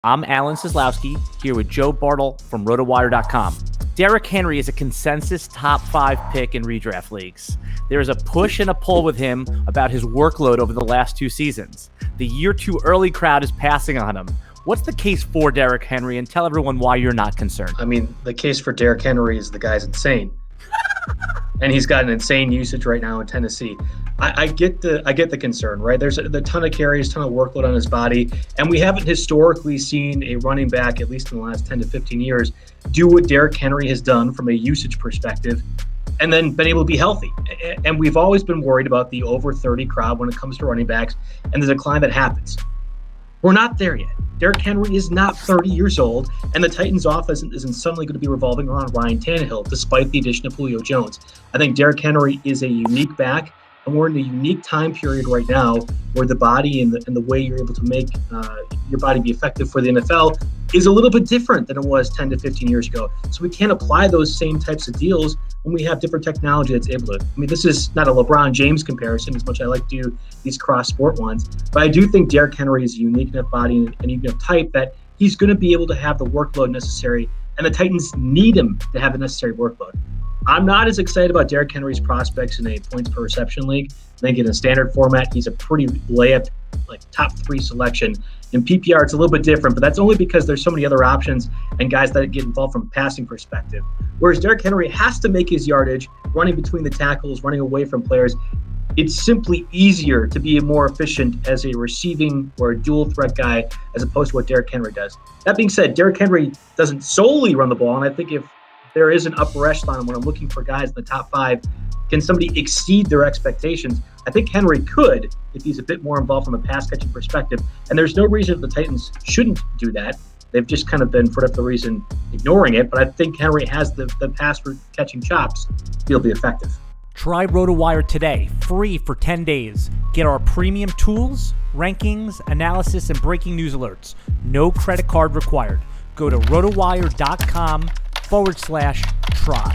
I'm Alan Seslowsky, here with Joe Bartel from RotoWire.com. Derrick Henry is a consensus top 5 pick in redraft leagues. There is a push and a pull with him about his workload over the last 2 seasons. The year too early crowd is passing on him. What's the case for Derrick Henry, and tell everyone why you're not concerned? I mean, the case for Derrick Henry is the guy's insane. And he's got an insane usage right now in Tennessee. I get the concern, right? There's a ton of carries, ton of workload on his body, and we haven't historically seen a running back, at least in the last 10 to 15 years, do what Derrick Henry has done from a usage perspective and then been able to be healthy. And we've always been worried about the over 30 crowd when it comes to running backs and the decline that happens. We're not there yet. Derrick Henry is not 30 years old, and the Titans' offense isn't suddenly going to be revolving around Ryan Tannehill, despite the addition of Julio Jones. I think Derrick Henry is a unique back, and we're in a unique time period right now where the body and the way you're able to make your body be effective for the NFL is a little bit different than it was 10 to 15 years ago. So we can't apply those same types of deals when we have different technology that's able to. I mean, this is not a LeBron James comparison, as much as I like to do these cross-sport ones, but I do think Derrick Henry is a unique enough body and unique enough type that he's going to be able to have the workload necessary, and the Titans need him to have the necessary workload. I'm not as excited about Derrick Henry's prospects in a points per reception league. I think in a standard format, he's a pretty layup, like top 3 selection. In PPR, it's a little bit different, but that's only because there's so many other options and guys that get involved from a passing perspective. Whereas Derrick Henry has to make his yardage, running between the tackles, running away from players. It's simply easier to be more efficient as a receiving or a dual threat guy as opposed to what Derrick Henry does. That being said, Derrick Henry doesn't solely run the ball, and I think if there is an upper echelon when I'm looking for guys in the top 5, can somebody exceed their expectations? I think Henry could if he's a bit more involved from a pass-catching perspective, and there's no reason the Titans shouldn't do that. They've just kind of been, for whatever reason, ignoring it, but I think Henry has the pass-catching chops to be able to be effective. Try RotoWire today, free for 10 days. Get our premium tools, rankings, analysis, and breaking news alerts. No credit card required. Go to RotoWire.com/try.